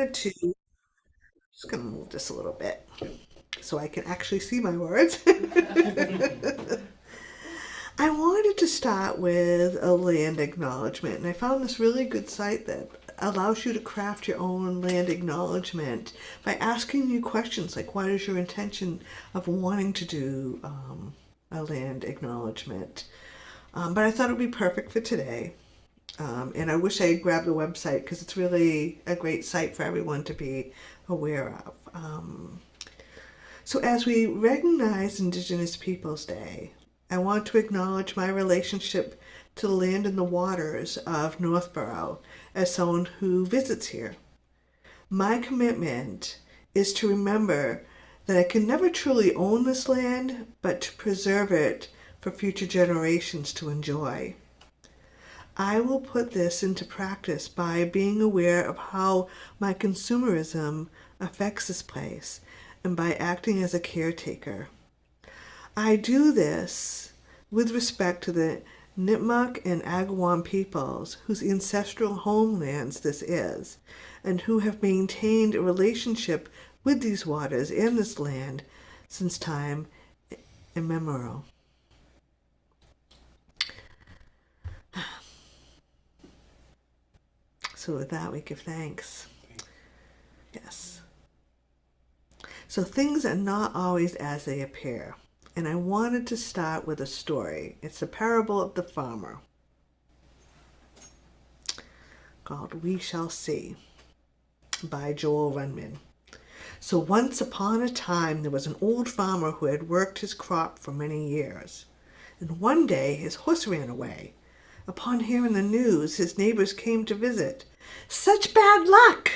wanted to, just going to move this a little bit so I can actually see my words. I wanted to start with a land acknowledgement, and I found this really good site that allows you to craft your own land acknowledgement by asking you questions like, what is your intention of wanting to do a land acknowledgement? But I thought it would be perfect for today. And I wish I had grabbed the website because it's really a great site for everyone to be aware of. So as we recognize Indigenous Peoples Day, I want to acknowledge my relationship to the land and the waters of Northborough as someone who visits here. My commitment is to remember that I can never truly own this land, but to preserve it for future generations to enjoy. I will put this into practice by being aware of how my consumerism affects this place and by acting as a caretaker. I do this with respect to the Nipmuc and Agawam peoples whose ancestral homelands this is, and who have maintained a relationship with these waters and this land since time immemorial. So with that, we give thanks. Yes. So things are not always as they appear. And I wanted to start with a story. It's a parable of the farmer called We Shall See by Joslin. So once upon a time, there was an old farmer who had worked his crop for many years. And one day, his horse ran away. Upon hearing the news, his neighbors came to visit. "Such bad luck,"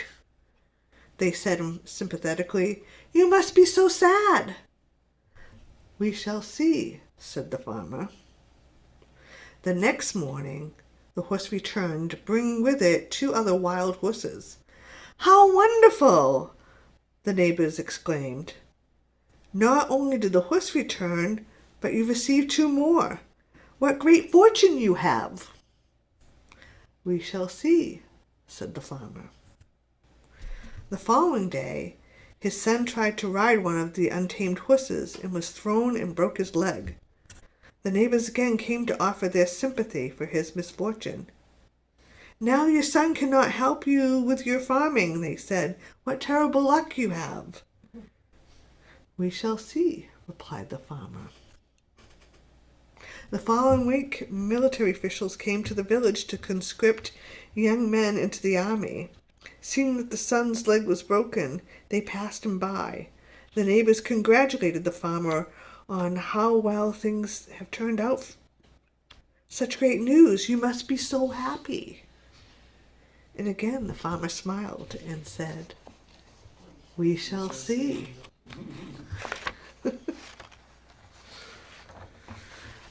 they said sympathetically. "You must be so sad." "We shall see," said the farmer. The next morning, the horse returned, bringing with it 2 other wild horses. "How wonderful!" the neighbors exclaimed. "Not only did the horse return, but you received 2 more. What great fortune you have!" "We shall see," said the farmer. The following day, his son tried to ride one of the untamed horses and was thrown and broke his leg. The neighbors again came to offer their sympathy for his misfortune. "Now your son cannot help you with your farming," they said. "What terrible luck you have." "We shall see," replied the farmer. The following week, military officials came to the village to conscript young men into the army. Seeing that the son's leg was broken, they passed him by. The neighbors congratulated the farmer on how well things have turned out. "Such great news! You must be so happy." And again the farmer smiled and said, "We shall see."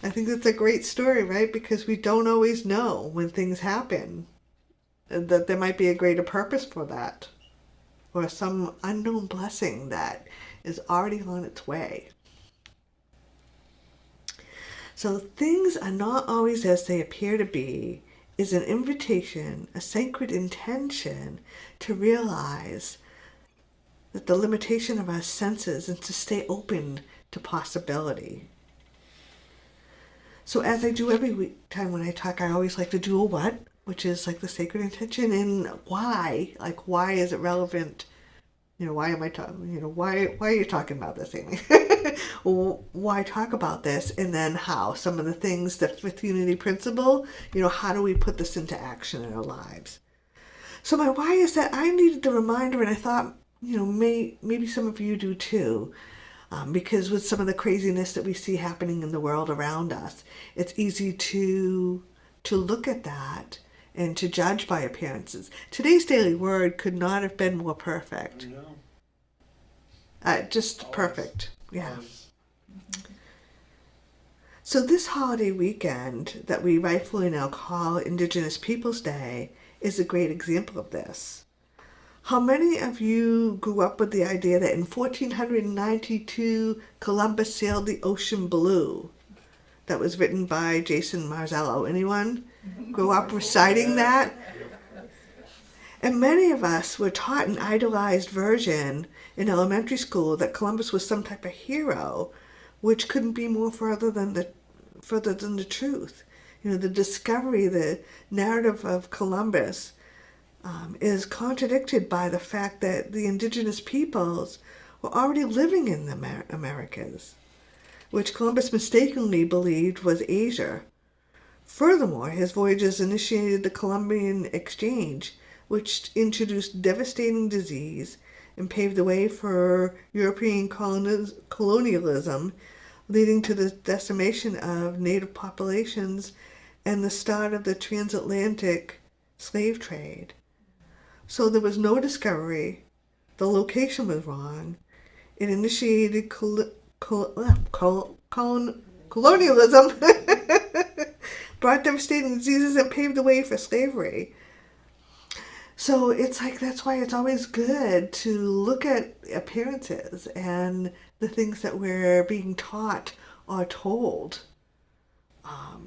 I think that's a great story, right? Because we don't always know when things happen that there might be a greater purpose for that, or some unknown blessing that is already on its way. So things are not always as they appear to be is an invitation, a sacred intention to realize that the limitation of our senses and to stay open to possibility. So as I do every time when I talk, I always like to do a what, which is like the sacred intention, and why. Like, why is it relevant? Why am I talking? Why are you talking about this, Amy? Why talk about this? And then how? Some of the things, the fifth unity principle, how do we put this into action in our lives? So my why is that I needed the reminder, and I thought, maybe some of you do too. Because with some of the craziness that we see happening in the world around us, it's easy to look at that and to judge by appearances. Today's daily word could not have been more perfect. Just always. Perfect. Yeah. Always. So this holiday weekend that we rightfully now call Indigenous Peoples Day is a great example of this. How many of you grew up with the idea that in 1492 Columbus sailed the ocean blue? That was written by Jason Marzello. Anyone grew up reciting that? And many of us were taught an idolized version in elementary school that Columbus was some type of hero, which couldn't be more further than the truth. You know, the discovery, the narrative of Columbus is contradicted by the fact that the indigenous peoples were already living in the Americas, which Columbus mistakenly believed was Asia. Furthermore, his voyages initiated the Columbian Exchange, which introduced devastating disease and paved the way for European colonialism, leading to the decimation of native populations and the start of the transatlantic slave trade. So there was no discovery, the location was wrong, it initiated colonialism, brought devastating diseases, and paved the way for slavery. So it's like, that's why it's always good to look at appearances and the things that we're being taught or told. Our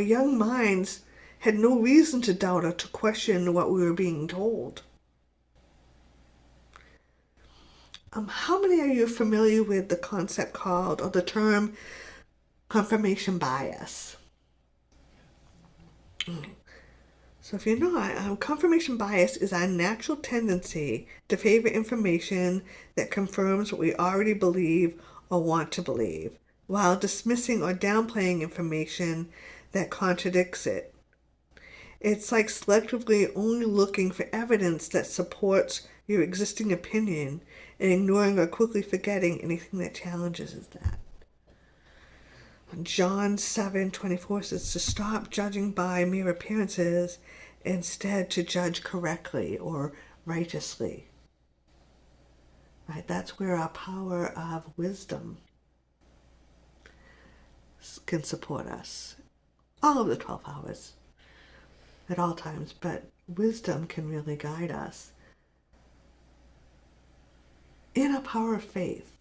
young minds had no reason to doubt or to question what we were being told. How many of you are familiar with the concept called, or the term, confirmation bias? So if you're not, confirmation bias is our natural tendency to favor information that confirms what we already believe or want to believe, while dismissing or downplaying information that contradicts it. It's like selectively only looking for evidence that supports your existing opinion and ignoring or quickly forgetting anything that challenges that. John 7:24 says to stop judging by mere appearances, instead to judge correctly or righteously. Right? That's where our power of wisdom can support us. All of the 12 hours. At all times, but wisdom can really guide us in a power of faith.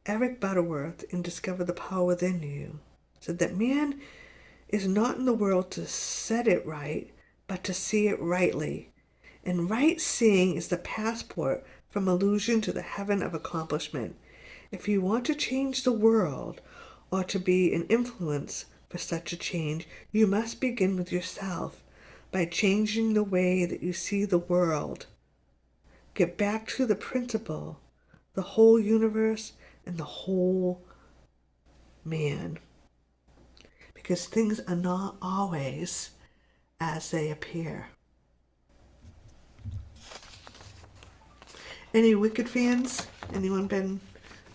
Eric Butterworth, in Discover the Power Within You, said that man is not in the world to set it right, but to see it rightly. And right seeing is the passport from illusion to the heaven of accomplishment. If you want to change the world, or to be an influence for such a change, you must begin with yourself by changing the way that you see the world. Get back to the principle, the whole universe, and the whole man. Because things are not always as they appear. Any Wicked fans? Anyone been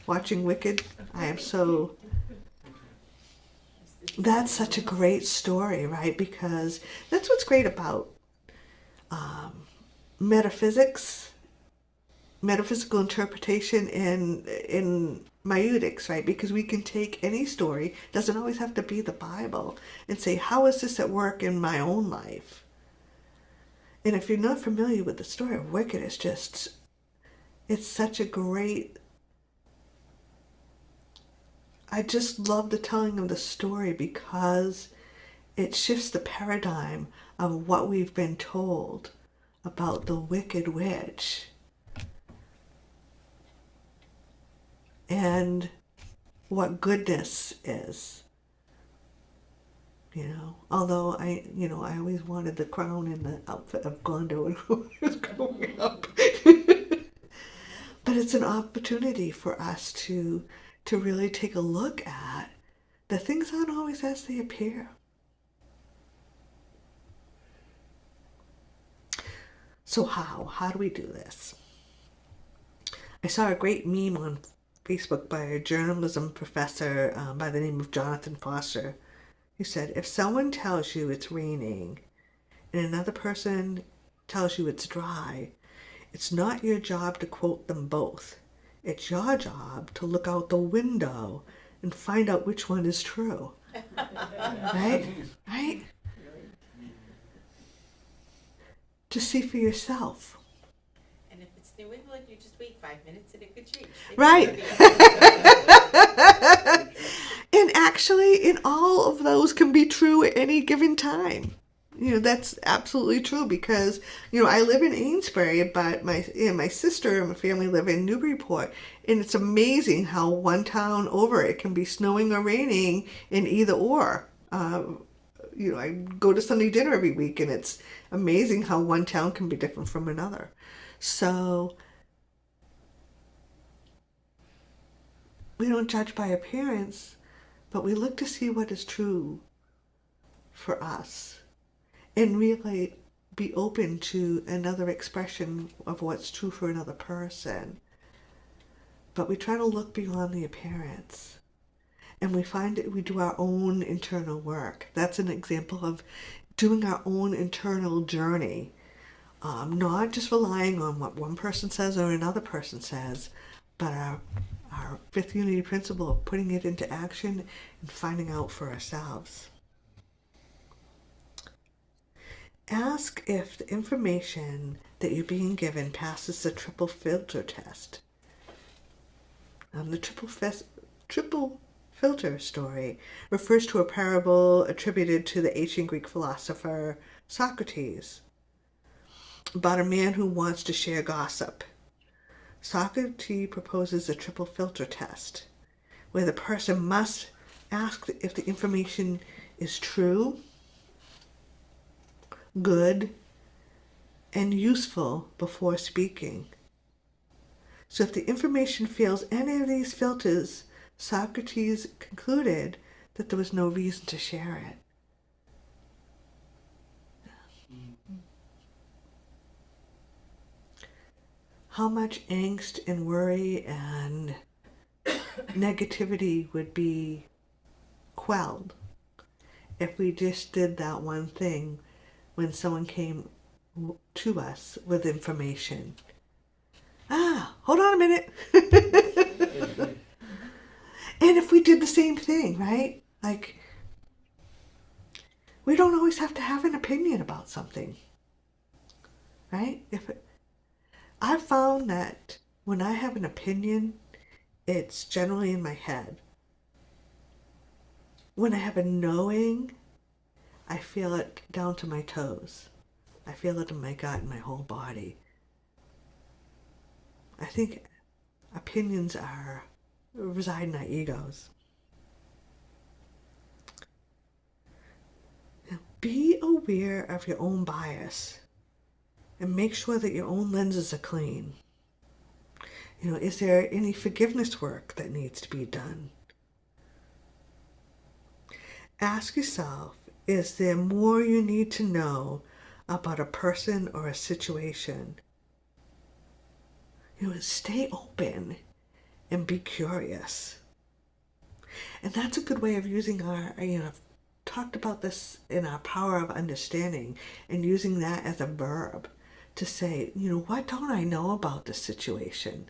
watching Wicked? I am so... That's such a great story, right? Because that's what's great about metaphysical interpretation in Maieudics, right? Because we can take any story, doesn't always have to be the Bible, and say, how is this at work in my own life? And if you're not familiar with the story of Wicked, it's such a great... I just love the telling of the story because it shifts the paradigm of what we've been told about the Wicked Witch and what goodness is. Although I always wanted the crown and the outfit of Gondo when I was growing up. But it's an opportunity for us to really take a look at the things aren't always as they appear. So how do we do this? I saw a great meme on Facebook by a journalism professor by the name of Jonathan Foster. He said, if someone tells you it's raining and another person tells you it's dry, it's not your job to quote them both. It's your job to look out the window and find out which one is true. Right? Right? To see for yourself. And if it's New England, you just wait 5 minutes and it could change. Right. And actually, in all of those can be true at any given time. That's absolutely true because, I live in Amesbury, but my sister and my family live in Newburyport. And it's amazing how one town over it can be snowing or raining in either or. I go to Sunday dinner every week, and it's amazing how one town can be different from another. So we don't judge by appearance, but we look to see what is true for us and really be open to another expression of what's true for another person. But we try to look beyond the appearance. And we find that we do our own internal work. That's an example of doing our own internal journey. Not just relying on what one person says or another person says, but our fifth unity principle of putting it into action and finding out for ourselves. Ask if the information that you're being given passes the triple filter test. The triple filter story refers to a parable attributed to the ancient Greek philosopher Socrates about a man who wants to share gossip. Socrates proposes a triple filter test, where the person must ask if the information is true, good, and useful before speaking. So if the information fails any of these filters, Socrates concluded that there was no reason to share it. How much angst and worry and negativity would be quelled if we just did that one thing when someone came to us with information. Hold on a minute. And if we did the same thing, right? Like, we don't always have to have an opinion about something, right? I've found that when I have an opinion, it's generally in my head. When I have a knowing, I feel it down to my toes. I feel it in my gut and my whole body. I think opinions reside in our egos. Now, be aware of your own bias and make sure that your own lenses are clean. Is there any forgiveness work that needs to be done? Ask yourself, is there more you need to know about a person or a situation? Stay open and be curious. And that's a good way of using I've talked about this in our power of understanding and using that as a verb to say, what don't I know about this situation?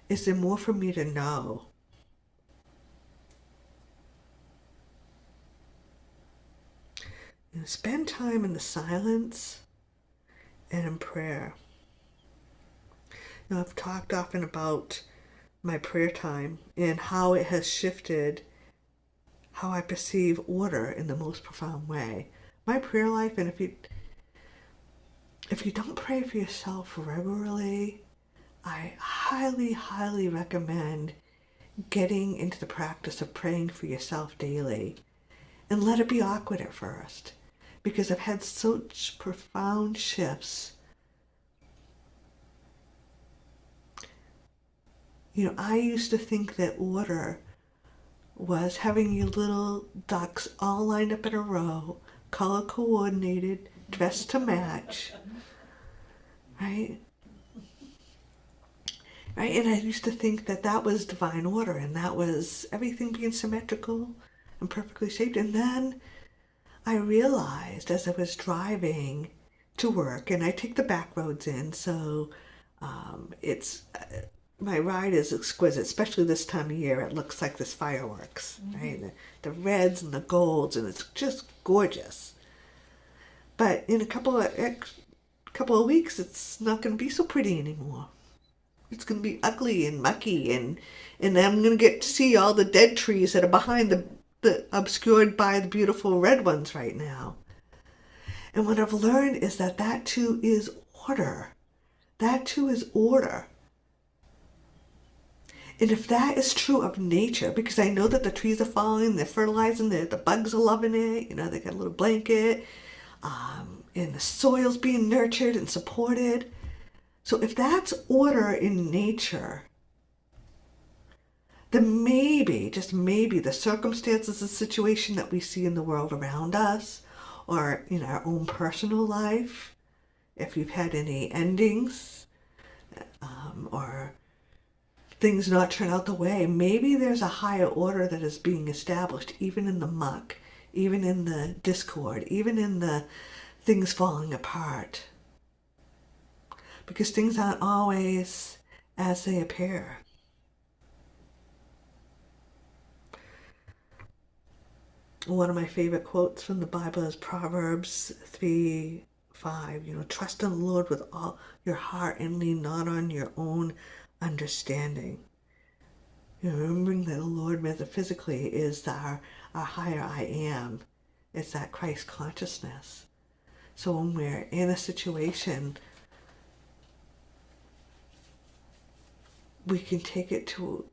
Is there more for me to know? Spend time in the silence and in prayer. I've talked often about my prayer time and how it has shifted how I perceive order in the most profound way. My prayer life, and if you don't pray for yourself regularly, I highly, highly recommend getting into the practice of praying for yourself daily. And let it be awkward at first, because I've had such profound shifts. I used to think that order was having your little ducks all lined up in a row, color coordinated, dressed to match, right? Right? And I used to think that that was divine order, and that was everything being symmetrical and perfectly shaped. And then I realized as I was driving to work, and I take the back roads in, so my ride is exquisite, especially this time of year. It looks like this fireworks, right? The reds and the golds, and it's just gorgeous. But in a couple of weeks, it's not going to be so pretty anymore. It's going to be ugly and mucky, and I'm going to get to see all the dead trees that are behind the obscured by the beautiful red ones right now. And what I've learned is that too is order. That too is order. And if that is true of nature, because I know that the trees are falling, they're fertilizing, the bugs are loving it, they got a little blanket, and the soil's being nurtured and supported. So if that's order in nature, then maybe, just maybe, the circumstances and situation that we see in the world around us, or in our own personal life, if you've had any endings, or things not turn out the way, maybe there's a higher order that is being established, even in the muck, even in the discord, even in the things falling apart. Because things aren't always as they appear. One of my favorite quotes from the Bible is Proverbs 3:5. Trust in the Lord with all your heart and lean not on your own understanding. Remembering that the Lord metaphysically is our higher I am. It's that Christ consciousness. So when we're in a situation, we can take it to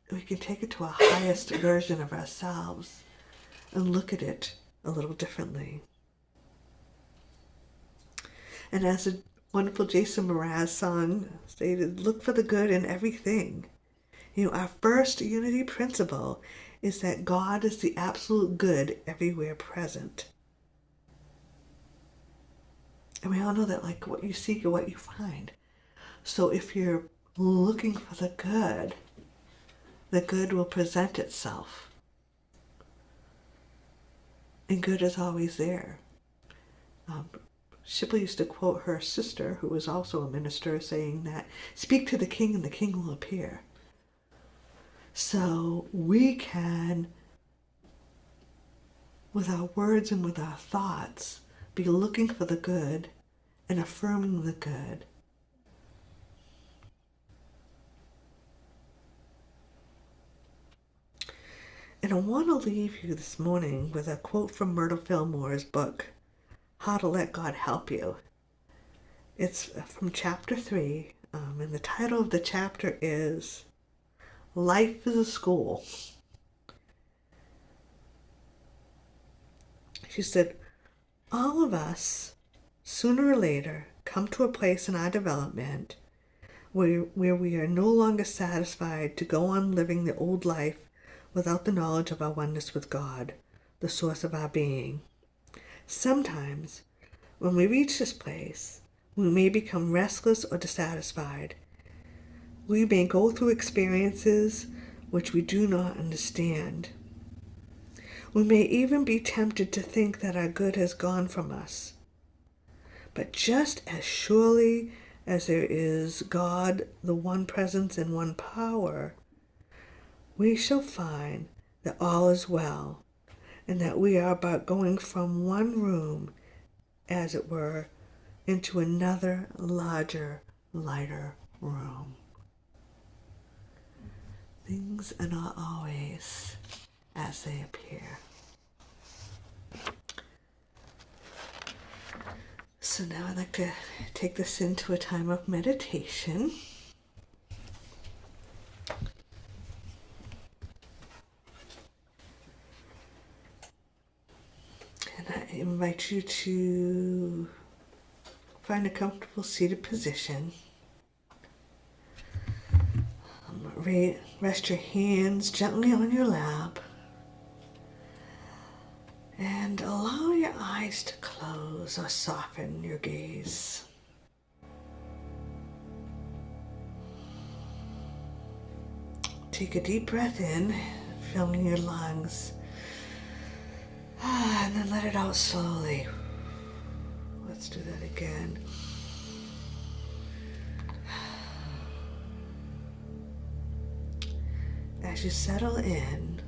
a highest version of ourselves and look at it a little differently. And as a wonderful Jason Mraz song stated, look for the good in everything. Our first unity principle is that God is the absolute good everywhere present. And we all know that, like, what you seek or what you find. So if you're looking for the good will present itself. And good is always there. Shipley used to quote her sister, who was also a minister, saying that, speak to the king and the king will appear. So we can, with our words and with our thoughts, be looking for the good and affirming the good. And I want to leave you this morning with a quote from Myrtle Fillmore's book, How to Let God Help You. It's from chapter 3, and the title of the chapter is Life is a School. She said, all of us, sooner or later, come to a place in our development where we are no longer satisfied to go on living the old life without the knowledge of our oneness with God, the source of our being. Sometimes, when we reach this place, we may become restless or dissatisfied. We may go through experiences which we do not understand. We may even be tempted to think that our good has gone from us. But just as surely as there is God, the one presence and one power, we shall find that all is well, and that we are but going from one room, as it were, into another larger, lighter room. Things are not always as they appear. So now I'd like to take this into a time of meditation. And I invite you to find a comfortable seated position. Rest your hands gently on your lap. And allow your eyes to close or soften your gaze. Take a deep breath in, filling your lungs. And then let it out slowly. Let's do that again. As you settle in,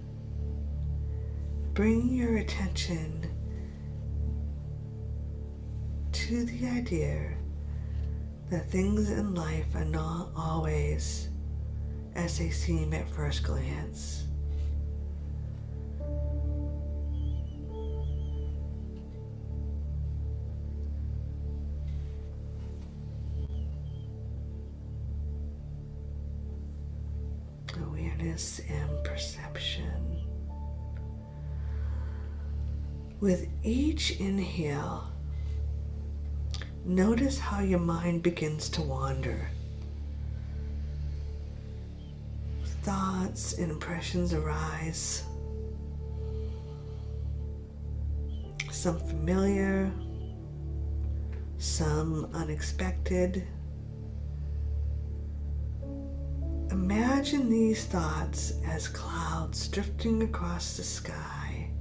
bring your attention to the idea that things in life are not always as they seem at first glance. Awareness and perception. With each inhale, notice how your mind begins to wander. Thoughts and impressions arise. Some familiar, some unexpected. Imagine these thoughts as clouds drifting across the sky.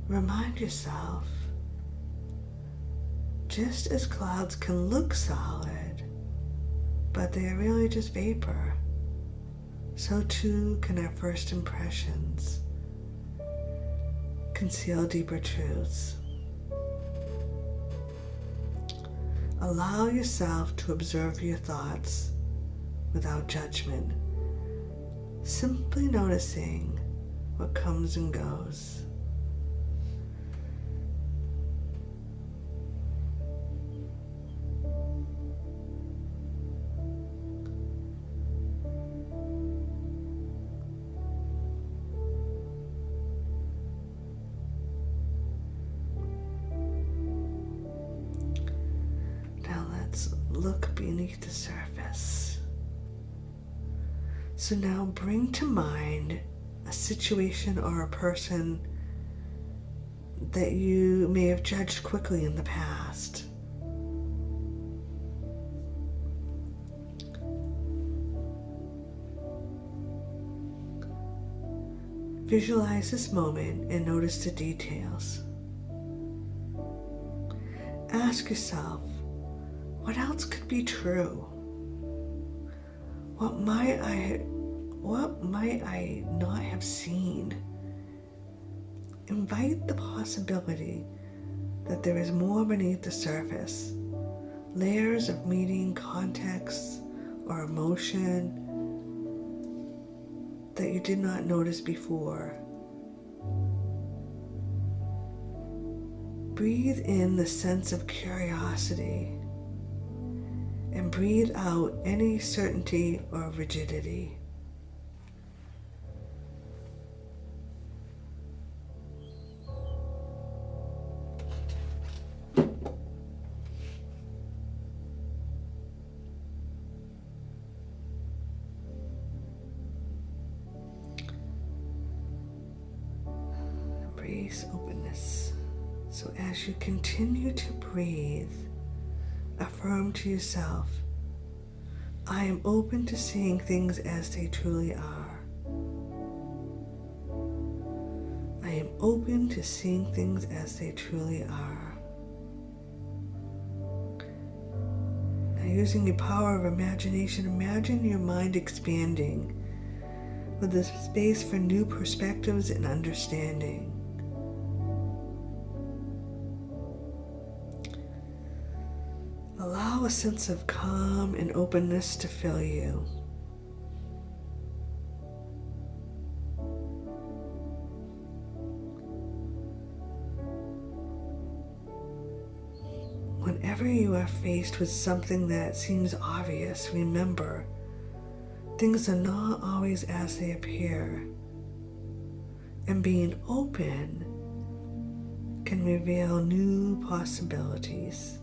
Remind yourself, just as clouds can look solid, but they are really just vapor, so too can our first impressions conceal deeper truths. Allow yourself to observe your thoughts without judgment, simply noticing what comes and goes. Look beneath the surface. So now bring to mind a situation or a person that you may have judged quickly in the past. Visualize this moment and notice the details. Ask yourself, what else could be true? What might I not have seen? Invite the possibility that there is more beneath the surface, layers of meaning, context, or emotion that you did not notice before. Breathe in the sense of curiosity and breathe out any certainty or rigidity. Embrace openness. So as you continue to breathe, affirm to yourself, I am open to seeing things as they truly are. I am open to seeing things as they truly are. Now, using the power of imagination, imagine your mind expanding with the space for new perspectives and understanding. Allow a sense of calm and openness to fill you. Whenever you are faced with something that seems obvious, remember, things are not always as they appear, and being open can reveal new possibilities.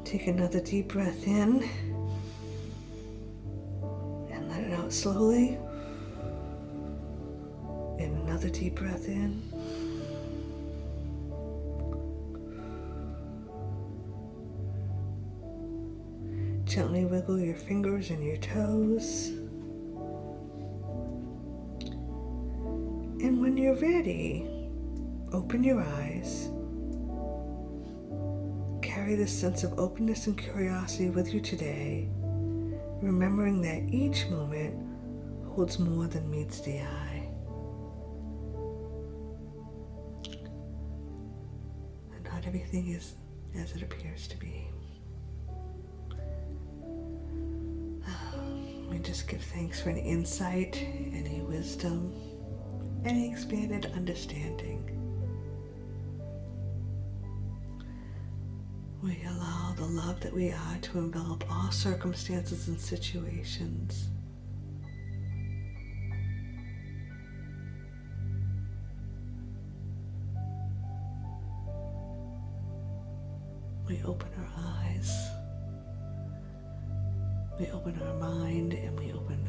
Take another deep breath in and let it out slowly. And another deep breath in. Gently wiggle your fingers and your toes. And when you're ready, open your eyes. Carry this sense of openness and curiosity with you today, remembering that each moment holds more than meets the eye. And not everything is as it appears to be. We just give thanks for any insight, any wisdom, any expanded understanding. We allow the love that we are to envelop all circumstances and situations. We open our eyes, we open our mind, and we open